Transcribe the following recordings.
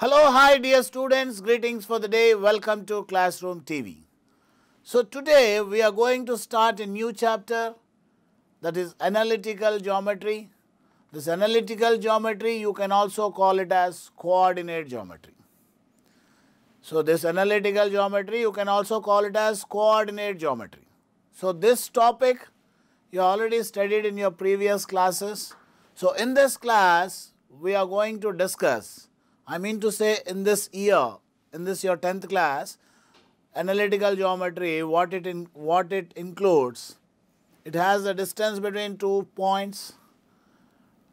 Hello, hi dear students, greetings for the day, welcome to Classroom TV. So today we are going to start a new chapter, that is analytical geometry. This analytical geometry you can also call it as coordinate geometry. So this analytical geometry you can also call it as coordinate geometry. So this topic you already studied in your previous classes. So in this class we are going to discuss, I mean to say in this year, in this your 10th class, analytical geometry, what it includes. It has a distance between 2 points,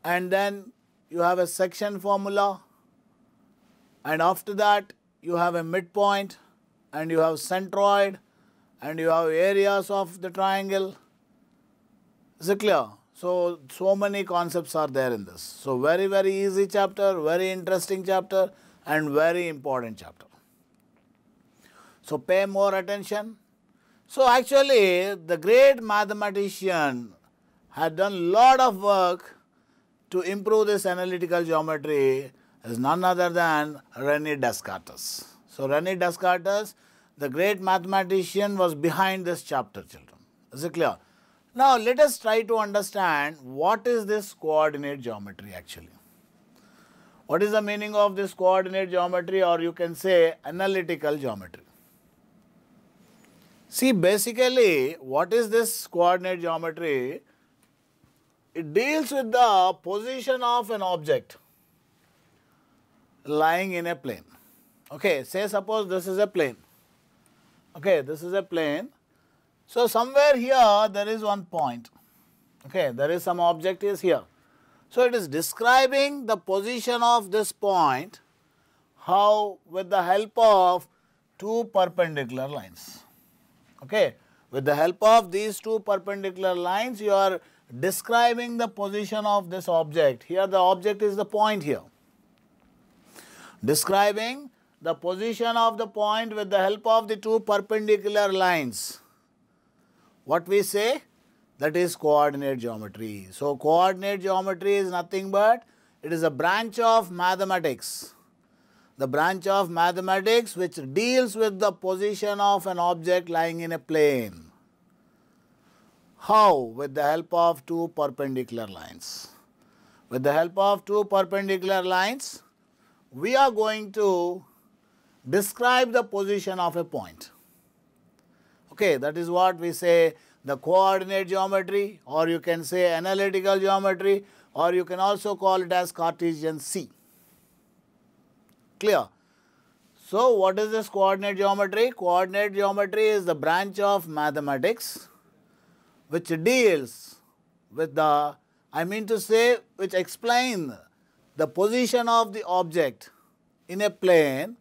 and then you have a section formula, and after that you have a midpoint, and you have centroid, and you have areas of the triangle. Is it clear? So many concepts are there in this. So very easy chapter, very interesting chapter, and very important chapter. So pay more attention. So actually the great mathematician had done lot of work to improve this analytical geometry is none other than René Descartes. So René Descartes, the great mathematician, was behind this chapter, children. Is it clear? Now let us try to understand what is this coordinate geometry actually. What is the meaning of this coordinate geometry, or you can say analytical geometry? See, basically what is this coordinate geometry? It deals with the position of an object lying in a plane. Okay, say suppose this is a plane. Okay, this is a plane. So somewhere here there is one point. Okay, there is some object is here. So it is describing the position of this point, how with the help of two perpendicular lines. Okay, with the help of these two perpendicular lines you are describing the position of this object. Here the object is the point here. Describing the position of the point with the help of the two perpendicular lines. What we say? That is coordinate geometry. So coordinate geometry is nothing but it is a branch of mathematics. The branch of mathematics which deals with the position of an object lying in a plane. How? With the help of two perpendicular lines. With the help of two perpendicular lines, we are going to describe the position of a point. Okay, that is what we say the coordinate geometry, or you can say analytical geometry, or you can also call it as Cartesian C. Clear? So what is this coordinate geometry? Coordinate geometry is the branch of mathematics which deals with the, I mean to say, which explain the position of the object in a plane.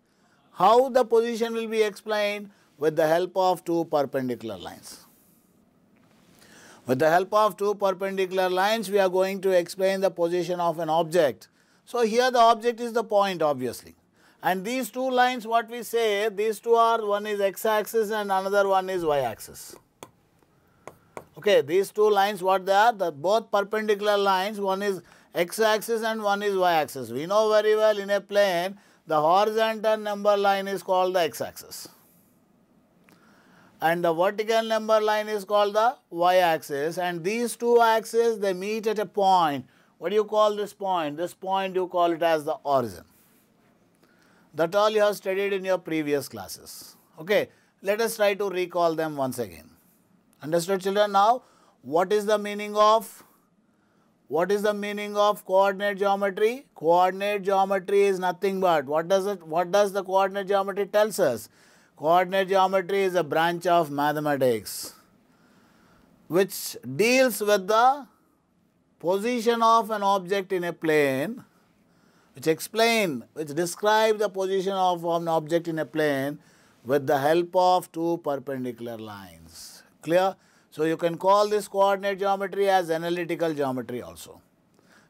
How the position will be explained? With the help of two perpendicular lines. With the help of two perpendicular lines, we are going to explain the position of an object. So here the object is the point, obviously. And these two lines, what we say, these two are, one is x-axis and another one is y-axis. Okay, these two lines, what they are? The both perpendicular lines, one is x-axis and one is y-axis. We know very well in a plane, the horizontal number line is called the x-axis. And the vertical number line is called the y-axis, and these two axes they meet at a point. What do you call this point? This point you call it as the origin. That all you have studied in your previous classes. Okay, let us try to recall them once again. Understood, children? Now, what is the meaning of coordinate geometry? Coordinate geometry is nothing but what does the coordinate geometry tells us? Coordinate geometry is a branch of mathematics which deals with the position of an object in a plane, which describe the position of an object in a plane with the help of two perpendicular lines. Clear? So you can call this coordinate geometry as analytical geometry also.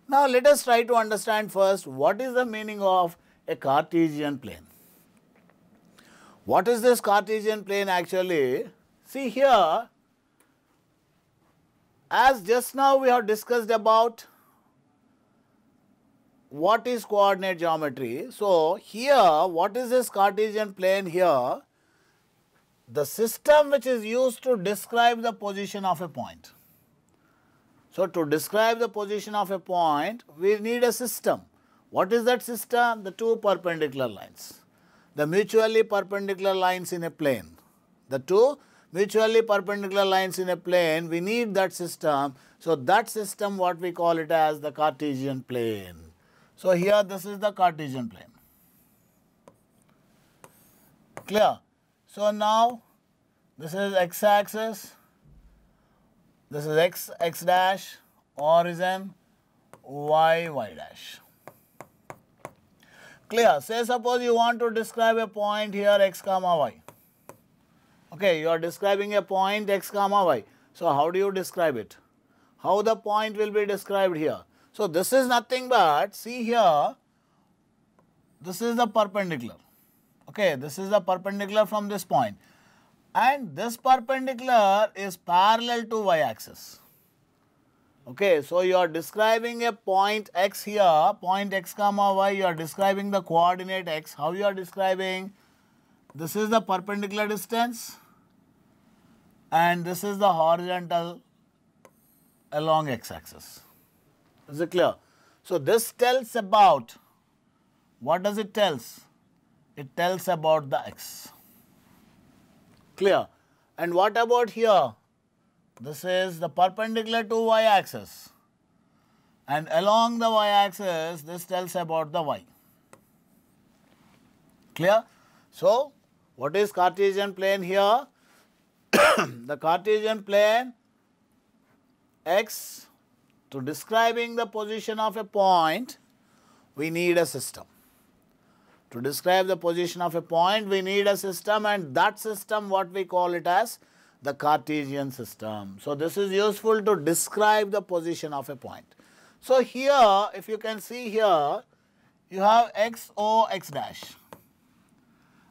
Now let us try to understand first what is the meaning of a Cartesian plane. What is this Cartesian plane actually? See here, as just now we have discussed about what is coordinate geometry? So, here what is this Cartesian plane here? The system which is used to describe the position of a point. So, to describe the position of a point, we need a system. What is that system? The two perpendicular lines. The mutually perpendicular lines in a plane. The two mutually perpendicular lines in a plane, we need that system. So, that system what we call it as the Cartesian plane. So, here this is the Cartesian plane. Clear? So, now this is x-axis, this is x dash, origin, y dash. Clear? Say suppose you want to describe a point here x comma y. Okay, you are describing a point x comma y. So, how do you describe it? How the point will be described here? So, this is nothing but, see here, this is the perpendicular. Okay, this is the perpendicular from this point. And this perpendicular is parallel to y-axis. Okay, so you are describing a point x here, point x comma y, you are describing the coordinate x. How you are describing? This is the perpendicular distance and this is the horizontal along x-axis. Is it clear? So, this tells about, what does it tells? It tells about the x. Clear? And what about here? This is the perpendicular to y-axis. And along the y-axis, this tells about the y. Clear? So, what is Cartesian plane here? The Cartesian plane x, to describing the position of a point, we need a system. To describe the position of a point, we need a system, and that system what we call it as the Cartesian system. So, this is useful to describe the position of a point. So, here if you can see here, you have x, o, x dash.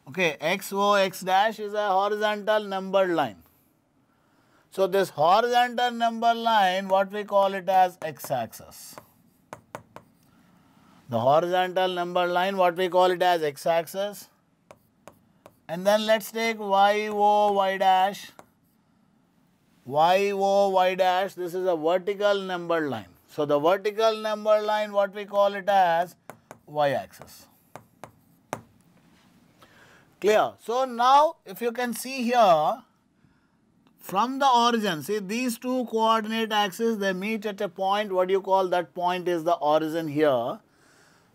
Okay, x, o, x dash is a horizontal numbered line. So, this horizontal number line, what we call it as x-axis. The horizontal number line, what we call it as x-axis. And then let us take y, o, y dash. Y, o, y dash, this is a vertical number line. So, the vertical number line, what we call it as y-axis. Clear? So, now if you can see here, from the origin, see these two coordinate axes, they meet at a point, what do you call that point is the origin here.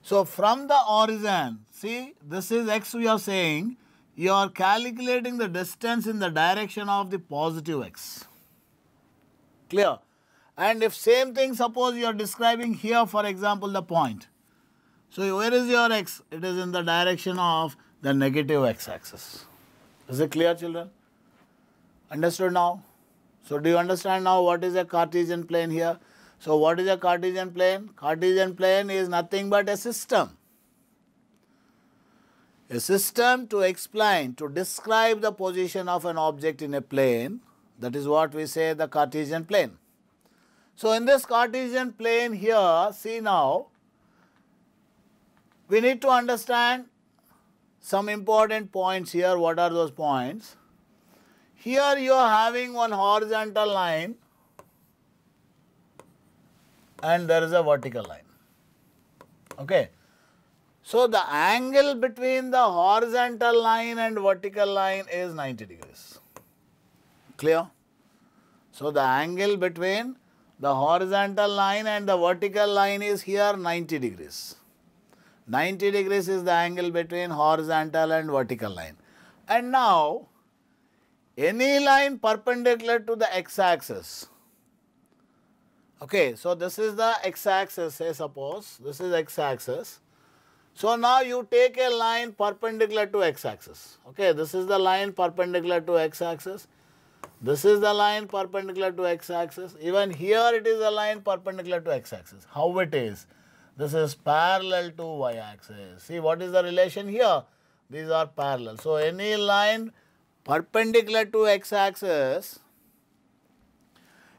So, from the origin, see this is x we are saying, you are calculating the distance in the direction of the positive x. Clear? And if same thing, suppose you are describing here for example the point. So, where is your x? It is in the direction of the negative x-axis. Is it clear, children? Understood now? So, do you understand now what is a Cartesian plane here? So, what is a Cartesian plane? Cartesian plane is nothing but a system. A system to explain, to describe the position of an object in a plane. That is what we say the Cartesian plane. So, in this Cartesian plane here, see now, we need to understand some important points here. What are those points? Here you are having one horizontal line and there is a vertical line. Okay. So, the angle between the horizontal line and vertical line is 90 degrees. Clear? So, the angle between the horizontal line and the vertical line is here 90 degrees. 90 degrees is the angle between horizontal and vertical line. And now, any line perpendicular to the x-axis. Okay, so this is the x-axis, say suppose, this is x-axis. So, now you take a line perpendicular to x-axis. Okay, this is the line perpendicular to x-axis. This is the line perpendicular to x-axis. Even here it is a line perpendicular to x-axis. How it is? This is parallel to y-axis. See what is the relation here? These are parallel. So, any line perpendicular to x-axis,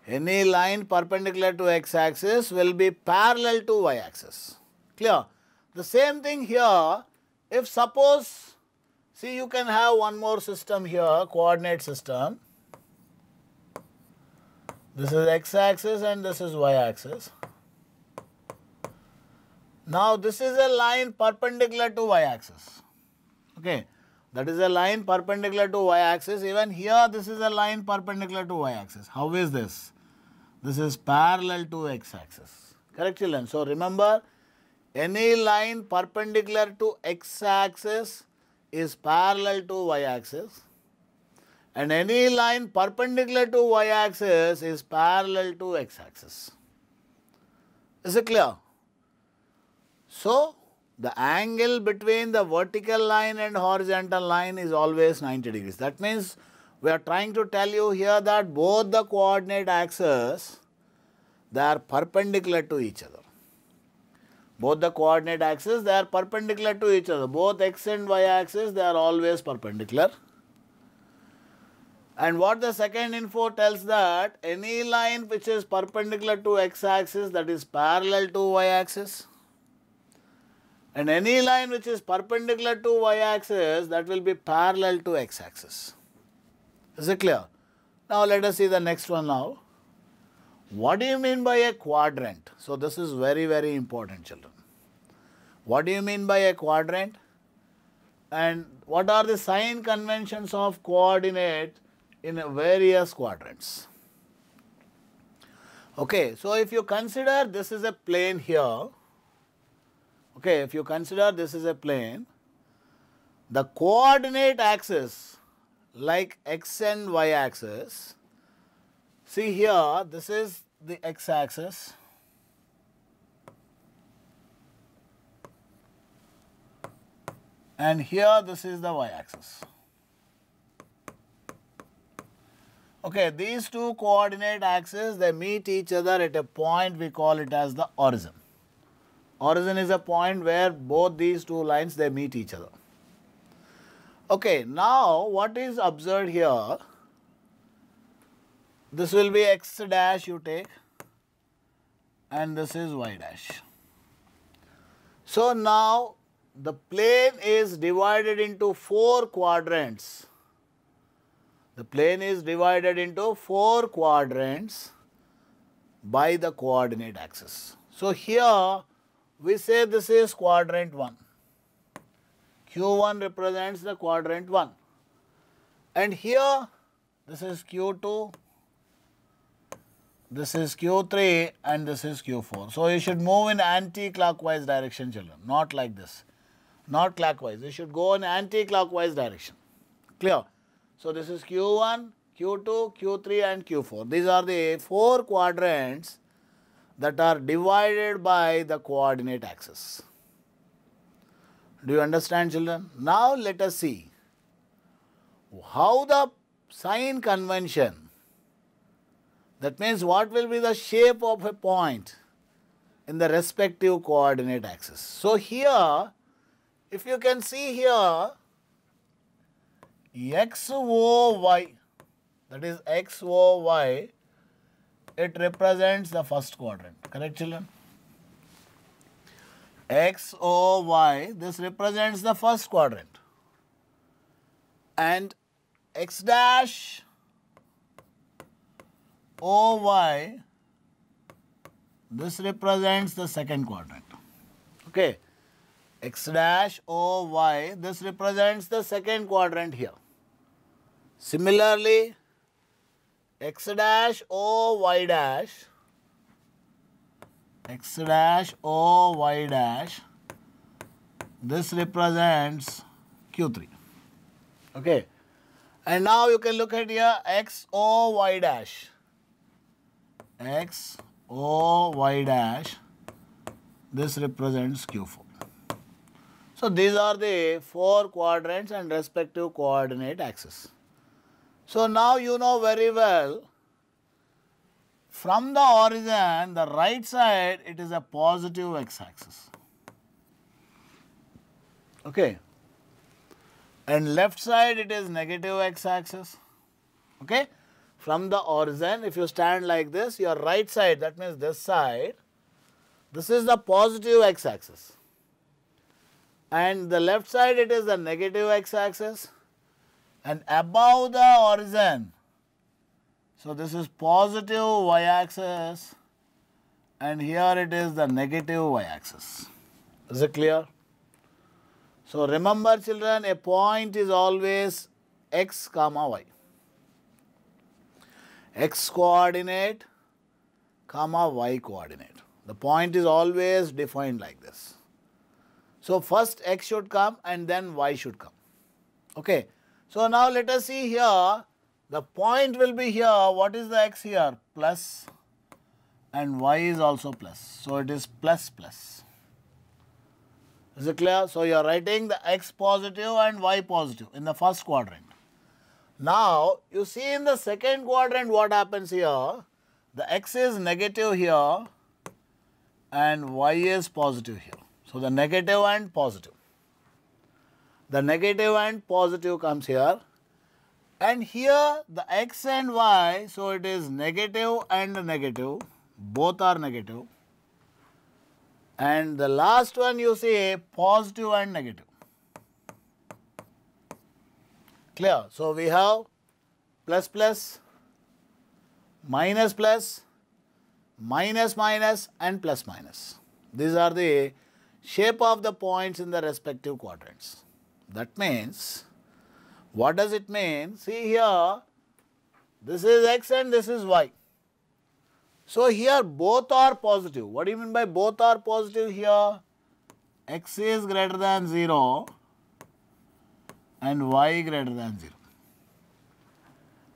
any line perpendicular to x-axis will be parallel to y-axis. Clear? The same thing here, if suppose, see you can have one more system here, coordinate system. This is x-axis and this is y-axis. Now this is a line perpendicular to y-axis. Okay, that is a line perpendicular to y-axis. Even here this is a line perpendicular to y-axis. How is this? This is parallel to x-axis. Correct, children? So remember, any line perpendicular to x-axis is parallel to y-axis, and any line perpendicular to y-axis is parallel to x-axis. Is it clear? So, the angle between the vertical line and horizontal line is always 90 degrees. That means we are trying to tell you here that both the coordinate axes, they are perpendicular to each other. Both the coordinate axes, they are perpendicular to each other. Both x and y axis, they are always perpendicular. And what the second info tells that any line which is perpendicular to x axis, that is parallel to y axis. And any line which is perpendicular to y axis, that will be parallel to x axis. Is it clear? Now let us see the next one now. What do you mean by a quadrant? So this is very, very important, children. What do you mean by a quadrant? And what are the sign conventions of coordinate in various quadrants? Okay, so if you consider this is a plane here, okay, if you consider this is a plane, the coordinate axis like x and y axis, see here, this is the x axis, and here this is the y axis. Okay, these two coordinate axes, they meet each other at a point, we call it as the origin. Origin is a point where both these two lines, they meet each other. Okay, now what is observed here? This will be x dash you take, and this is y dash. So now the plane is divided into 4 quadrants. The plane is divided into 4 quadrants by the coordinate axis. So here we say this is quadrant 1. Q1 represents the quadrant 1. And here this is Q2, this is Q3, and this is Q4. So you should move in anti-clockwise direction, children, not like this. Not clockwise. You should go in anti-clockwise direction. Clear? So this is Q1, Q2, Q3 and Q4. These are the 4 quadrants that are divided by the coordinate axis. Do you understand, children? Now let us see how the sign convention, that means what will be the shape of a point in the respective coordinate axis. So here, if you can see here, XOY, that is XOY, it represents the first quadrant. Correct, children? XOY, this represents the first quadrant. And X dash OY, this represents the second quadrant. Okay. X dash OY, this represents the second quadrant here. Similarly, X dash OY dash, X dash OY dash, this represents Q3. Okay. And now you can look at here XOY dash. XOY dash, this represents Q4. So these are the 4 quadrants and respective coordinate axes. So now you know very well, from the origin, the right side, it is a positive x-axis. Okay. And left side, it is negative x-axis. Okay. From the origin, if you stand like this, your right side, that means this side, This is the positive x-axis. And the left side it is the negative x-axis. And above the origin, so this is positive y-axis and here it is the negative y-axis. Is it clear? So remember children, a point is always x comma y. X coordinate comma y coordinate. The point is always defined like this. So first x should come and then y should come. Okay. So now let us see here, the point will be here. What is the x here? Plus, and y is also plus. So it is plus plus. Is it clear? So you are writing the x positive and y positive in the first quadrant. Now you see in the second quadrant what happens here. The x is negative here and y is positive here. So the negative and positive. The negative and positive comes here. And here the x and y, so it is negative and negative. Both are negative. And the last one you see positive and negative. Clear? So we have plus plus, minus plus, minus minus and plus minus. These are the shape of the points in the respective quadrants. That means, what does it mean? See here, this is x and this is y. So here both are positive. What do you mean by both are positive here? X is greater than 0 and y greater than 0.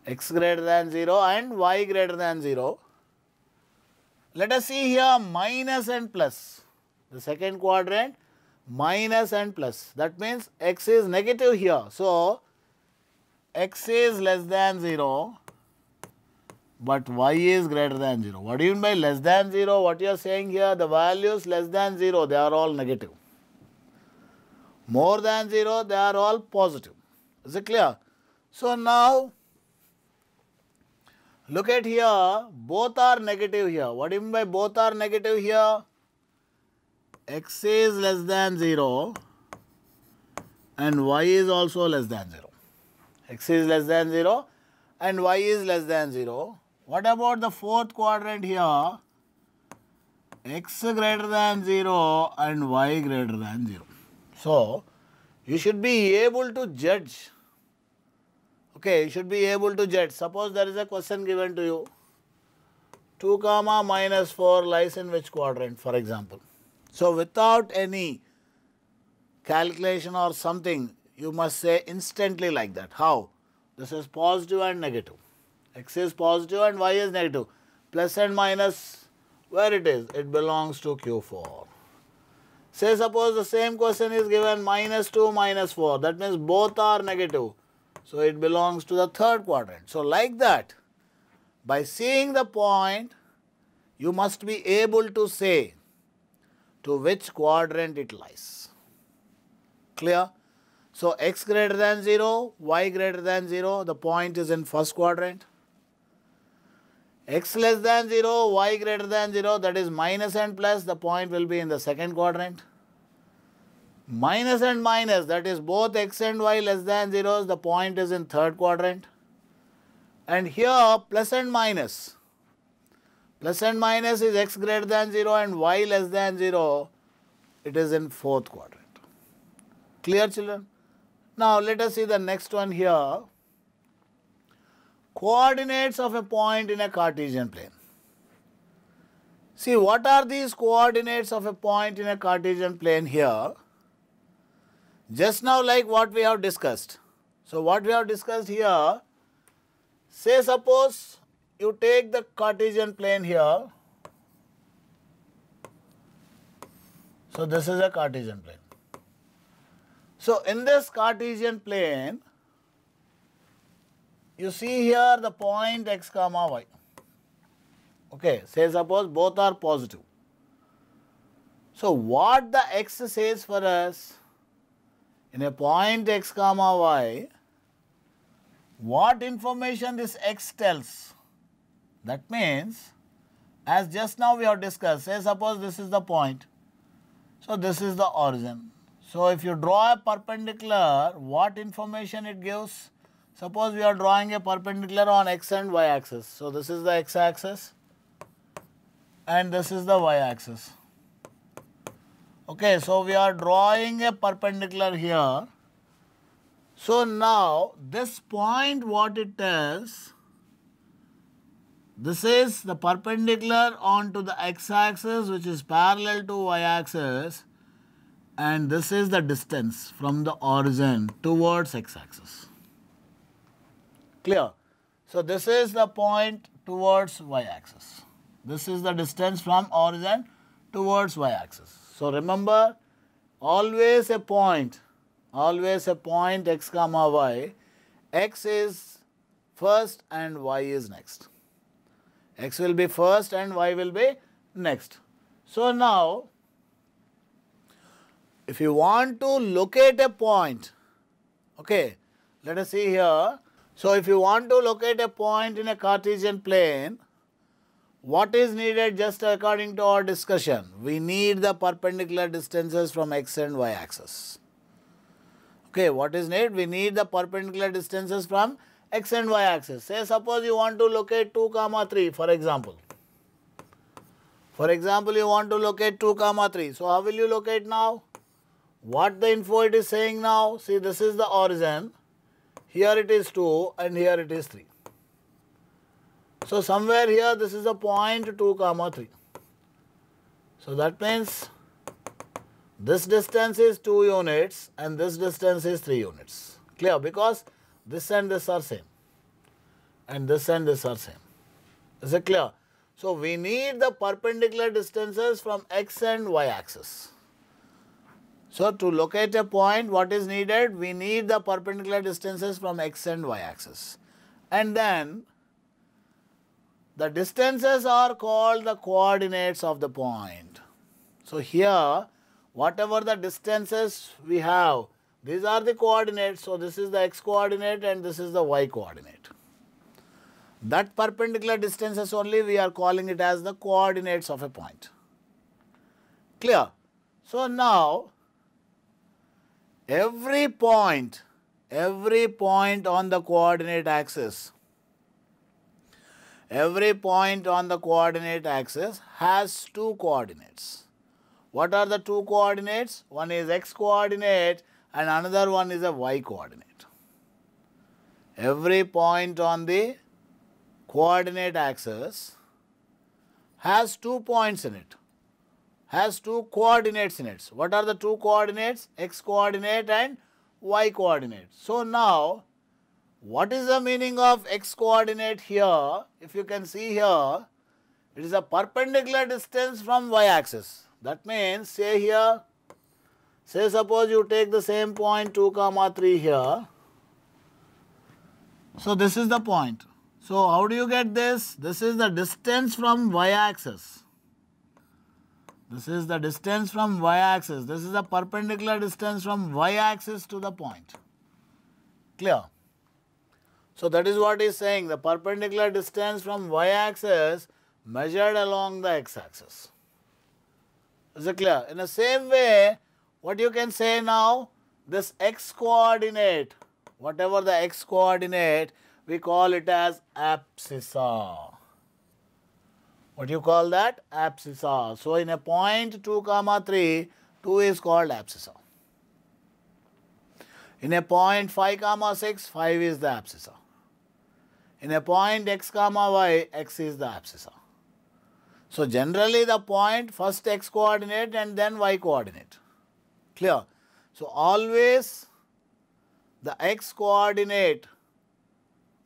X greater than 0 and y greater than 0. Let us see here minus and plus. The second quadrant, minus and plus. That means x is negative here. So x is less than 0, but y is greater than 0. What do you mean by less than 0? What you are saying here, the values less than 0, they are all negative. More than 0, they are all positive. Is it clear? So now, look at here, both are negative here. What do you mean by both are negative here? X is less than 0 and y is also less than 0. X is less than 0 and y is less than 0. What about the fourth quadrant here? X greater than 0 and y greater than 0. So, you should be able to judge. Okay, you should be able to judge. Suppose there is a question given to you. 2 comma minus 4 lies in which quadrant, for example. So, without any calculation or something, you must say instantly like that. How? This is positive and negative. X is positive and y is negative. Plus and minus, where it is? It belongs to Q4. Say suppose the same question is given minus 2, minus 4. That means both are negative. So it belongs to the third quadrant. So like that, by seeing the point, you must be able to say to which quadrant it lies. Clear? So x greater than 0, y greater than 0, the point is in first quadrant. X less than 0, y greater than 0, that is minus and plus, the point will be in the second quadrant. Minus and minus, that is both x and y less than 0, the point is in third quadrant. And here plus and minus. Plus and minus is x greater than 0 and y less than 0, it is in fourth quadrant. Clear children? Now let us see the next one here. Coordinates of a point in a Cartesian plane. See, what are these coordinates of a point in a Cartesian plane here? Just now like what we have discussed. So what we have discussed here, say suppose you take the Cartesian plane here. So this is a Cartesian plane. So in this Cartesian plane, you see here the point x comma y. Okay, say suppose both are positive. So what the x says for us, in a point x comma y, what information this x tells? That means as just now we have discussed, say suppose this is the point, so this is the origin. So if you draw a perpendicular, what information it gives? Suppose we are drawing a perpendicular on x and y axis. So this is the x axis and this is the y axis. Okay, so we are drawing a perpendicular here. So now this point, what it is, this is the perpendicular onto the x axis which is parallel to y axis, and this is the distance from the origin towards x axis. Clear? So this is the point towards y axis. This is the distance from origin towards y axis. So remember, always a point x comma y, x is first and y is next. X will be first and y will be next. So now, if you want to locate a point, okay, let us see here. So if you want to locate a point in a Cartesian plane, what is needed just according to our discussion? We need the perpendicular distances from x and y axis. Okay, what is needed? We need the perpendicular distances from x and y axis. Say suppose you want to locate 2, 3 for example. For example, you want to locate 2, 3. So how will you locate now? What the info it is saying now? See, this is the origin. Here it is 2 and here it is 3. So somewhere here this is a point 2, 3. So that means this distance is 2 units and this distance is 3 units. Clear? Because this and this are same and this and this are same. Is it clear? So we need the perpendicular distances from x and y axis. So to locate a point, what is needed? We need the perpendicular distances from x and y axis. And then the distances are called the coordinates of the point. So here, whatever the distances we have, these are the coordinates. So this is the x coordinate and this is the y coordinate. That perpendicular distances only we are calling it as the coordinates of a point. Clear? So now, every point on the coordinate axis, has two coordinates. What are the two coordinates? One is x coordinate and another one is a y coordinate. Every point on the coordinate axis has 2 points in it, has 2 coordinates in it. What are the 2 coordinates? X coordinate and y coordinate. So now, what is the meaning of x coordinate here? If you can see here, it is a perpendicular distance from y axis. That means, say here, say suppose you take the same point 2, 3 here. So this is the point. So how do you get this? This is the distance from y axis. This is the distance from y axis. This is the perpendicular distance from y axis to the point. Clear? So that is what he is saying. The perpendicular distance from y axis measured along the x axis. Is it clear? In the same way, what you can say now, this x coordinate, whatever the x coordinate, we call it as abscissa. What do you call that? Abscissa. So in a point 2, 3, 2 is called abscissa. In a point 5, 6, 5 is the abscissa. In a point x, y, x is the abscissa. So generally the point first x coordinate and then y coordinate. Clear? So always the x coordinate,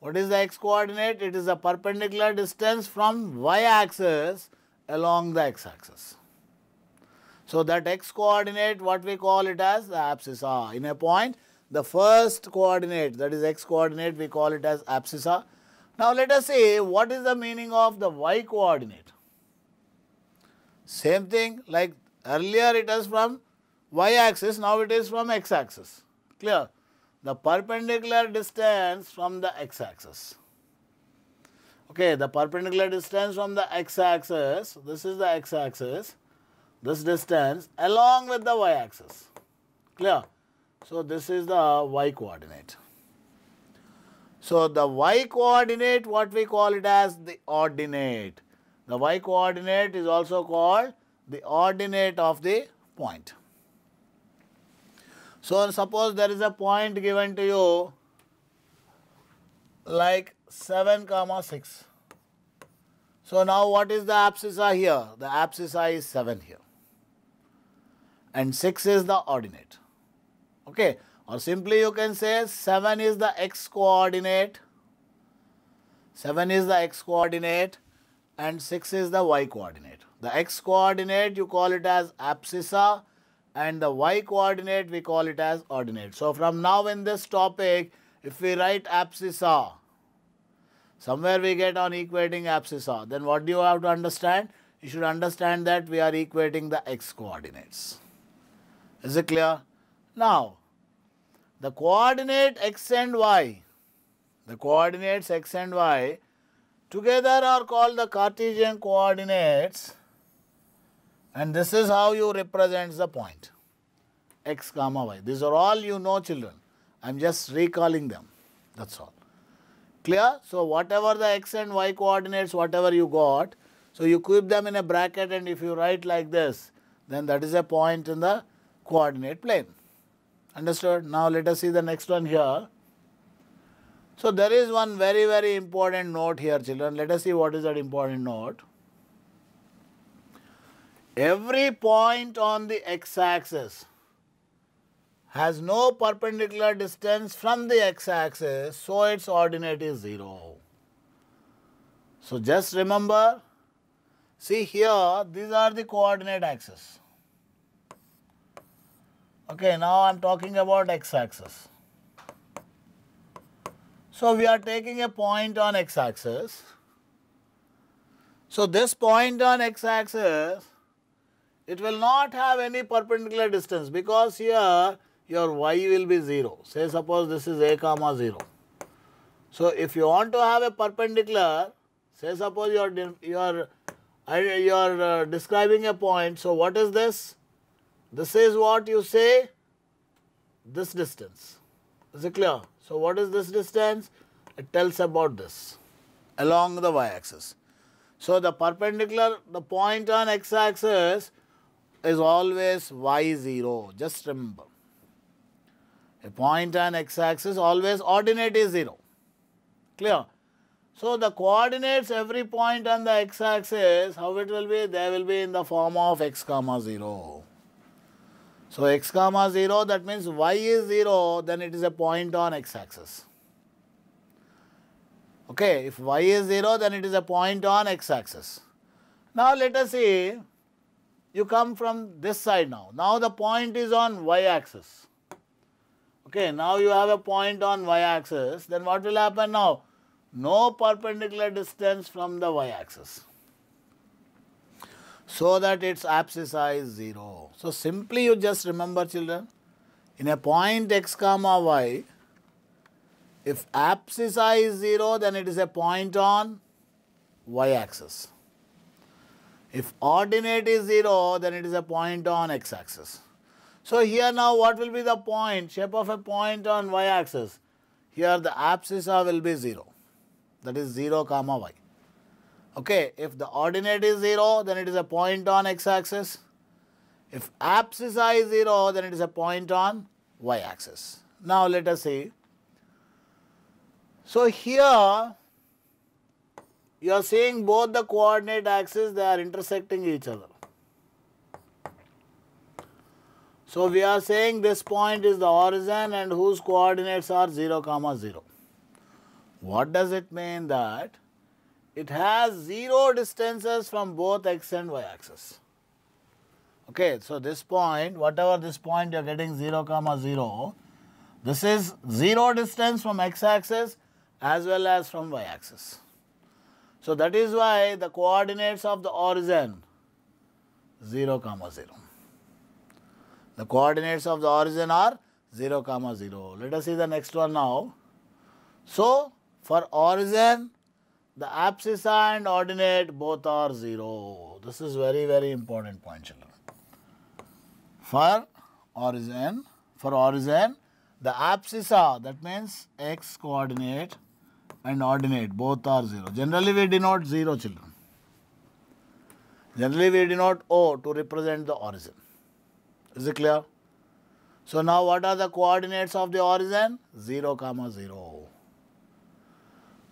what is the x coordinate? It is a perpendicular distance from y axis along the x axis. So that x coordinate, what we call it as the abscissa. In a point, the first coordinate, that is x coordinate, we call it as abscissa. Now let us see what is the meaning of the y coordinate. Same thing, like earlier it is from y axis, now it is from x axis. Clear? The perpendicular distance from the x axis. Okay, the perpendicular distance from the x-axis, this is the x-axis, this distance along with the y-axis. Clear? So this is the y-coordinate. So the y-coordinate, what we call it as the ordinate. The y-coordinate is also called the ordinate of the point. So suppose there is a point given to you like 7, 6. So now what is the abscissa here? The abscissa is 7 here. And 6 is the ordinate. Okay. Or simply you can say 7 is the x coordinate. 7 is the x coordinate and 6 is the y coordinate. The x coordinate you call it as abscissa and the y coordinate we call it as ordinate. So from now in this topic, if we write abscissa, somewhere we get on equating abscissa, then what do you have to understand? You should understand that we are equating the x coordinates. Is it clear? Now, the coordinate x and y, the coordinates x and y together are called the Cartesian coordinates, and this is how you represent the point x comma y. These are all you know, children. I am just recalling them. That's all. Clear? So whatever the x and y coordinates, whatever you got, so you keep them in a bracket, and if you write like this, then that is a point in the coordinate plane. Understood? Now let us see the next one here. So there is one very, very important note here, children. Let us see what is that important note. Every point on the x-axis has no perpendicular distance from the x-axis, so its ordinate is 0. So just remember, see here, these are the coordinate axes. Okay, now I am talking about x-axis. So we are taking a point on x-axis. So this point on x-axis, it will not have any perpendicular distance because here your y will be 0. Say suppose this is a comma 0. So if you want to have a perpendicular, say suppose you are describing a point. So what is this? This is what you say, this distance. Is it clear? So what is this distance? It tells about this along the y-axis. So the perpendicular, the point on x-axis is always y0. Just remember. A point on x-axis always ordinate is 0. Clear? So the coordinates, every point on the x-axis, how it will be? They will be in the form of x comma 0. So x comma 0, that means y is 0, then it is a point on x-axis. Okay, if y is 0, then it is a point on x-axis. Now let us see, you come from this side now. Now the point is on y-axis. Okay, now you have a point on y-axis, then what will happen now? No perpendicular distance from the y-axis, so that its abscissa is 0. So simply you just remember, children, in a point x comma y, if abscissa is 0, then it is a point on y-axis. If ordinate is 0, then it is a point on x-axis. So here now what will be the point, shape of a point on y-axis? Here the abscissa will be 0, that is 0 comma y. Okay, if the ordinate is 0, then it is a point on x-axis. If abscissa is 0, then it is a point on y-axis. Now let us see. So here you are seeing both the coordinate axes, they are intersecting each other. So we are saying this point is the origin and whose coordinates are 0 comma 0. What does it mean? That it has 0 distances from both x and y axis. Okay, so this point, whatever this point you are getting 0 comma 0, this is 0 distance from x axis as well as from y axis. So that is why the coordinates of the origin 0 comma 0. The coordinates of the origin are 0 comma 0. Let us see the next one now. So for origin, the abscissa and ordinate both are 0. This is very, very important point, children. For origin, the abscissa, that means x coordinate and ordinate both are 0. Generally we denote 0, children. Generally we denote O to represent the origin. Is it clear? So now what are the coordinates of the origin? 0, 0.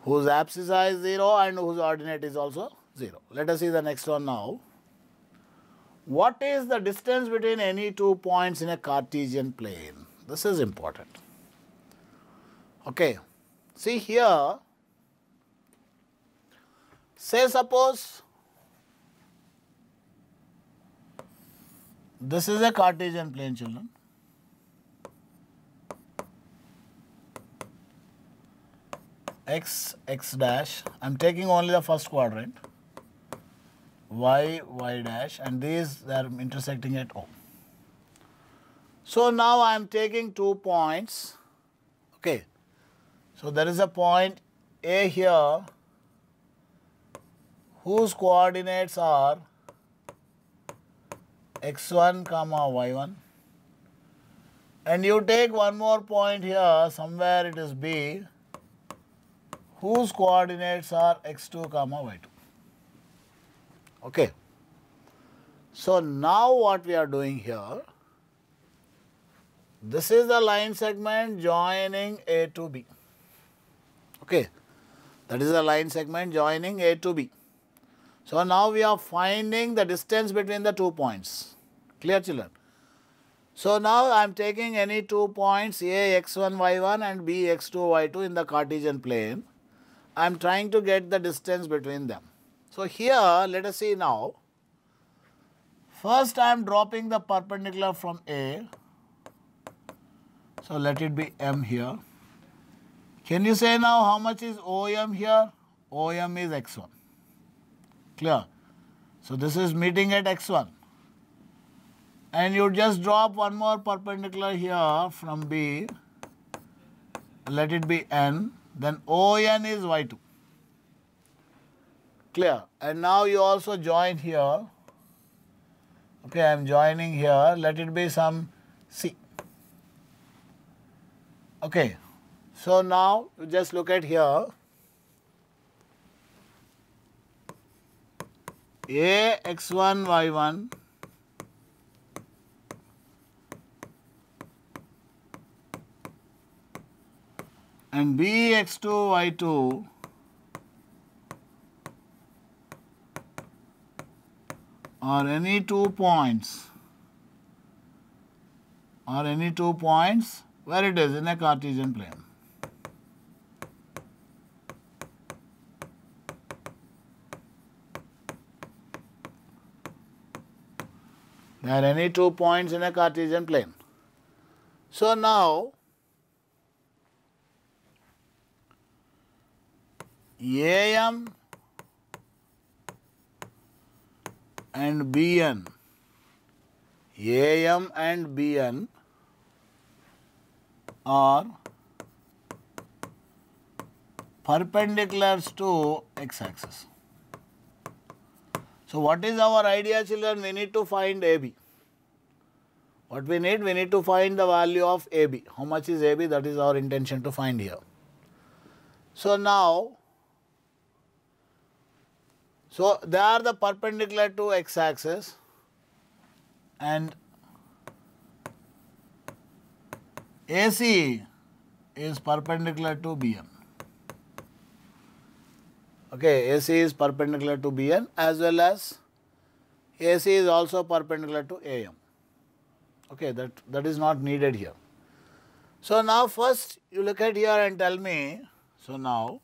Whose abscissa is 0 and whose ordinate is also 0. Let us see the next one now. What is the distance between any two points in a Cartesian plane? This is important. Okay. See here. Say suppose this is a Cartesian plane, children. X, x dash. I am taking only the first quadrant. Y, y dash, and these they are intersecting at O. So now I am taking 2 points. Okay. So there is a point A here whose coordinates are x1, y1, and you take one more point here, somewhere it is B, whose coordinates are x2, y2. Okay. So now what we are doing here, this is the line segment joining A to B. Okay. That is the line segment joining A to B. So now we are finding the distance between the 2 points. Clear, children? So now I am taking any 2 points A x1 y1 and B x2 y2 in the Cartesian plane. I am trying to get the distance between them. So here let us see now. First I am dropping the perpendicular from A. So let it be M here. Can you say now how much is OM here? OM is x1. Clear? So this is meeting at x1. And you just drop one more perpendicular here from B. Let it be N. Then ON is y2. Clear? And now you also join here. Okay, I am joining here. Let it be some C. Okay. So now you just look at here. A x1 y1 and B x2 y2 are any 2 points where it is in a Cartesian plane. There are any 2 points in a Cartesian plane. So now AM and BN, AM and BN are perpendiculars to x-axis. So what is our idea, children? We need to find AB. What we need to find the value of AB. How much is AB? That is our intention to find here. So now, so they are the perpendicular to x-axis and AC is perpendicular to BN. Okay, AC is perpendicular to BN as well as AC is also perpendicular to AM. Okay, that is not needed here. So now first you look at here and tell me, so now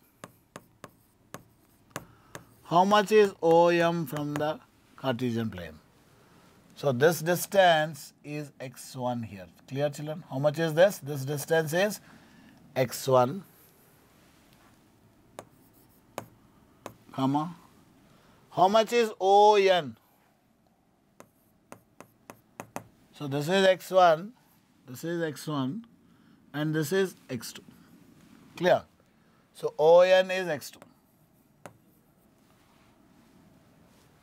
how much is OM from the Cartesian plane? So this distance is x1 here. Clear, children? How much is this? This distance is x1, comma. How much is ON? So this is x1, and this is x2. Clear? So ON is x2.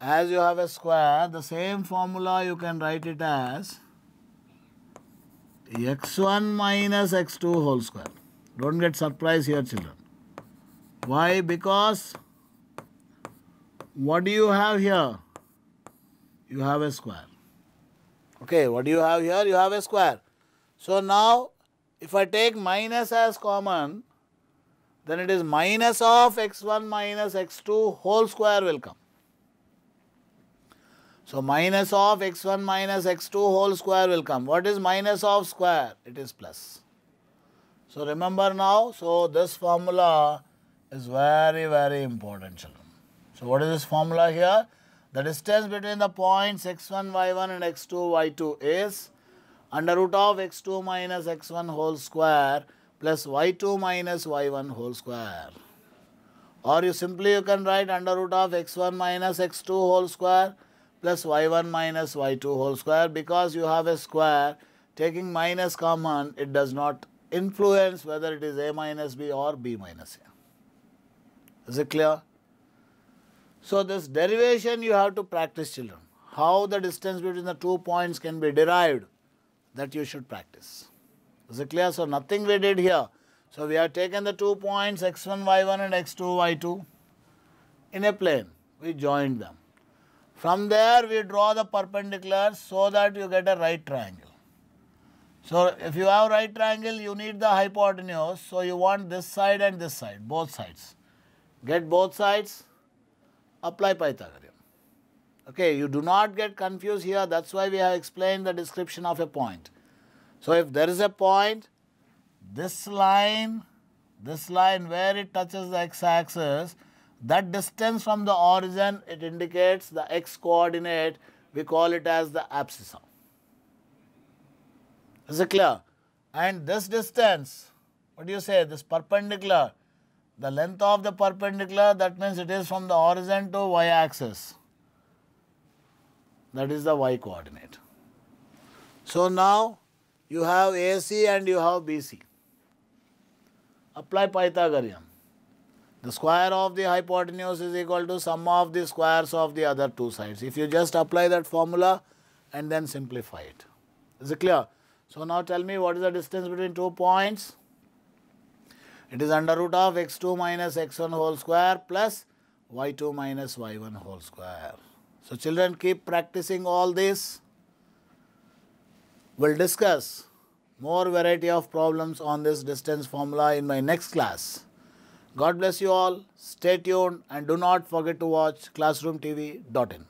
as you have a square, the same formula you can write it as x1 minus x2 whole square. Don't get surprised here, children. Why? Because what do you have here? You have a square. Okay, what do you have here? You have a square. So now, if I take minus as common, then it is minus of x1 minus x2 whole square will come. So minus of x1 minus x2 whole square will come. What is minus of square? It is plus. So remember now, so this formula is very, very important, children. So what is this formula here? The distance between the points x1, y1 and x2, y2 is under root of x2 minus x1 whole square plus y2 minus y1 whole square. Or you can write under root of x1 minus x2 whole square plus y1 minus y2 whole square, because you have a square. Taking minus common, it does not influence whether it is a minus b or b minus a. Is it clear? So this derivation you have to practice, children. How the distance between the 2 points can be derived, that you should practice. Is it clear? So nothing we did here. So we have taken the 2 points x1, y1 and x2, y2 in a plane. We joined them. From there we draw the perpendiculars so that you get a right triangle. So if you have right triangle, you need the hypotenuse. So you want this side and this side, both sides. Get both sides, apply Pythagorean. Okay, you do not get confused here. That's why we have explained the description of a point. So if there is a point, this line where it touches the x-axis, that distance from the origin, it indicates the x coordinate. We call it as the abscissa. Is it clear? And this distance, what do you say? This perpendicular, the length of the perpendicular, that means it is from the origin to y-axis. That is the y coordinate. So now you have AC and you have BC. Apply Pythagorean. The square of the hypotenuse is equal to sum of the squares of the other two sides. If you just apply that formula and then simplify it. Is it clear? So now tell me, what is the distance between 2 points? It is under root of x2 minus x1 whole square plus y2 minus y1 whole square. So children, keep practicing all this. We'll discuss more variety of problems on this distance formula in my next class. God bless you all. Stay tuned and do not forget to watch classroomtv.in.